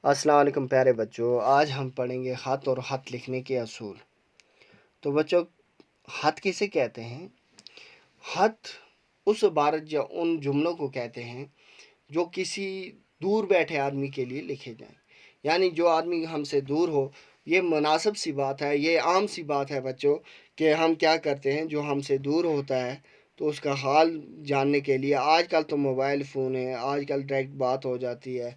अस्सलाम वालेकुम प्यारे बच्चों, आज हम पढ़ेंगे ख़त और ख़त लिखने के असूल। तो बच्चों, ख़त किसे कहते हैं? ख़त उस इबारत या उन जुमलों को कहते हैं जो किसी दूर बैठे आदमी के लिए लिखे जाएं। यानी जो आदमी हमसे दूर हो, ये मुनासिब सी बात है, ये आम सी बात है बच्चों कि हम क्या करते हैं, जो हमसे दूर होता है तो उसका हाल जानने के लिए आजकल तो मोबाइल फ़ोन है, आजकल डायरेक्ट बात हो जाती है।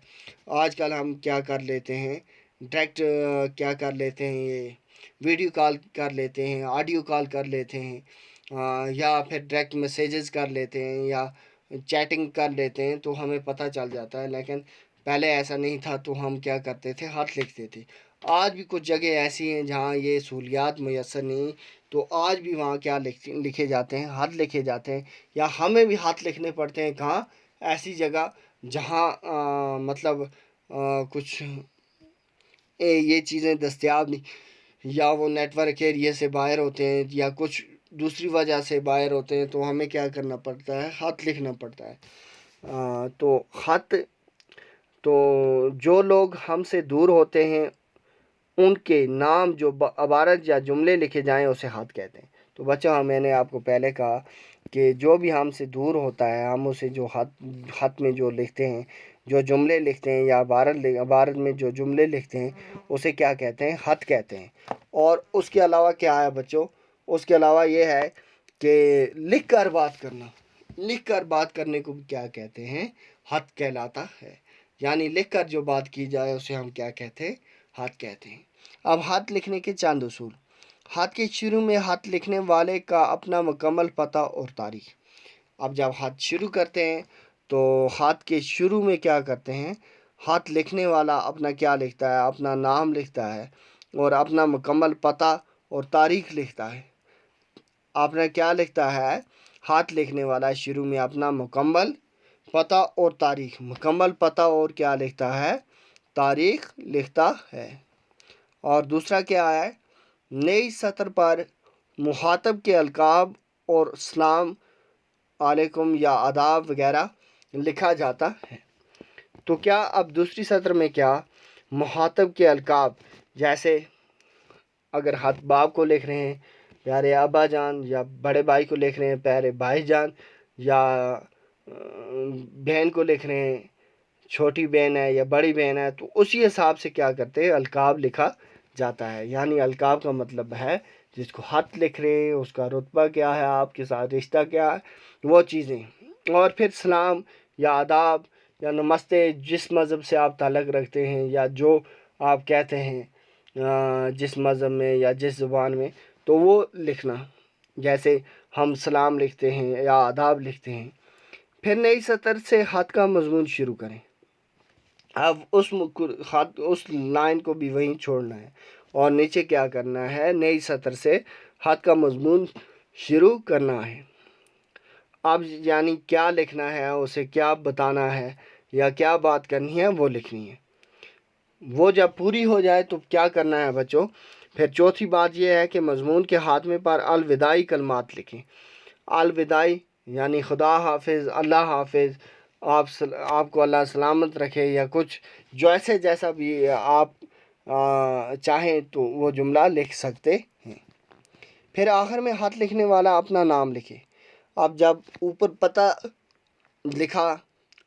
आजकल हम क्या कर लेते हैं, डायरेक्ट क्या कर लेते हैं, ये वीडियो कॉल कर लेते हैं, ऑडियो कॉल कर लेते हैं, या फिर डायरेक्ट मैसेजेस कर लेते हैं या चैटिंग कर लेते हैं तो हमें पता चल जाता है। लेकिन पहले ऐसा नहीं था, तो हम क्या करते थे, ख़त लिखते थे। आज भी कुछ जगह ऐसी हैं जहाँ ये सहूलियात मैसर नहीं, तो आज भी वहाँ क्या लिखे जाते हैं, ख़त लिखे जाते हैं, या हमें भी ख़त लिखने पड़ते हैं। कहाँ? ऐसी जगह जहाँ मतलब कुछ ये चीज़ें दस्तयाब नहीं, या वो नेटवर्क एरिया से बाहर होते हैं या कुछ दूसरी वजह से बाहर होते हैं, तो हमें क्या करना पड़ता है, ख़त लिखना पड़ता है। तो ख़त, तो जो लोग हमसे दूर होते हैं उनके नाम जो इबारत या जुमले लिखे जाएं उसे ख़त कहते हैं। तो बच्चों, मैंने आपको पहले कहा कि जो भी हमसे दूर होता है, हम उसे जो ख़त में जो लिखते हैं, जो जुमले लिखते हैं या इबारत में जो जुमले लिखते हैं उसे क्या कहते हैं, ख़त कहते हैं। और उसके अलावा क्या है बच्चों, उसके अलावा ये है कि लिख कर बात करना, लिख कर बात करने को भी क्या कहते हैं, ख़त कहलाता है। यानी लिख कर जो बात की जाए उसे हम क्या कहते हैं, ख़त कहते हैं। अब ख़त लिखने के चंद उसूल। ख़त के शुरू में ख़त लिखने वाले का अपना मुकम्मल पता और तारीख़। अब जब ख़त शुरू करते हैं तो ख़त के शुरू में क्या करते हैं, ख़त लिखने वाला अपना क्या लिखता है, अपना नाम लिखता है और अपना मुकम्मल पता और तारीख़ लिखता है। अपना क्या लिखता है, ख़त लिखने वाला शुरू में अपना मुकम्मल पता और तारीख़, मुकम्मल पता और क्या लिखता है, तारीख़ लिखता है। और दूसरा क्या है, नई सतर पर मुखातब के अलकाब और सलाम अलैकुम या आदाब वगैरह लिखा जाता है। तो क्या अब दूसरी सतर में क्या, मुखातब के अलकाब, जैसे अगर हाथ बाप को लिख रहे हैं प्यारे अब्बा जान, या बड़े भाई को लिख रहे हैं प्यारे भाई जान, या बहन को लिख रहे हैं छोटी बहन है या बड़ी बहन है, तो उसी हिसाब से क्या करते हैं, अलकाब लिखा जाता है। यानी अलकाब का मतलब है जिसको ख़त लिख रहे हैं उसका रुतबा क्या है, आपके साथ रिश्ता क्या है, वो चीज़ें। और फिर सलाम या आदाब या नमस्ते, जिस मज़हब से आप ताल्लुक़ रखते हैं या जो आप कहते हैं जिस मज़हब में या जिस ज़ुबान में, तो वो लिखना। जैसे हम सलाम लिखते हैं या आदाब लिखते हैं। फिर नई सतर से ख़त का मज़मून शुरू करें। अब उस लाइन को भी वहीं छोड़ना है और नीचे क्या करना है, नई सतर से ख़त का मज़मून शुरू करना है। अब यानी क्या लिखना है, उसे क्या बताना है या क्या बात करनी है, वो लिखनी है। वो जब पूरी हो जाए तो क्या करना है बच्चों, फिर चौथी बात यह है कि मज़मून के खात्मे पर अलविदाई कलमात लिखें। अलविदाई यानी खुदा हाफिज़, अल्लाह हाफिज़, आपको अल्लाह सलामत रखे, या कुछ जैसे जैसा भी आप चाहें तो वो जुमला लिख सकते हैं। फिर आखिर में ख़त लिखने वाला अपना नाम लिखे। अब जब ऊपर पता लिखा,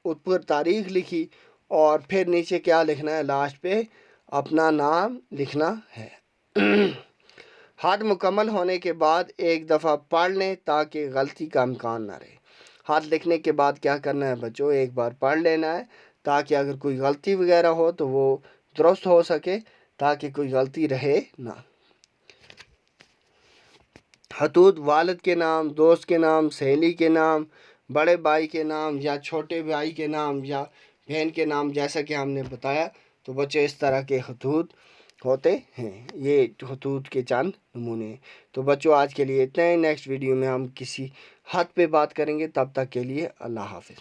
ऊपर तारीख़ लिखी, और फिर नीचे क्या लिखना है, लास्ट पे अपना नाम लिखना है। ख़त मुकम्मल होने के बाद एक दफ़ा पढ़ लें ताकि गलती का इम्कान ना रहे। ख़त लिखने के बाद क्या करना है बच्चों, एक बार पढ़ लेना है ताकि अगर कोई गलती वगैरह हो तो वो दुरुस्त हो सके, ताकि कोई गलती रहे ना। खतूत वालिद के नाम, दोस्त के नाम, सहेली के नाम, बड़े भाई के नाम या छोटे भाई के नाम या बहन के नाम, जैसा कि हमने बताया। तो बच्चे इस तरह के खतूत होते हैं, ये खतूत के चंद नमूने। तो बच्चों, आज के लिए इतना ही। नेक्स्ट वीडियो में हम किसी ख़त पे बात करेंगे। तब तक के लिए अल्लाह हाफ़िज़।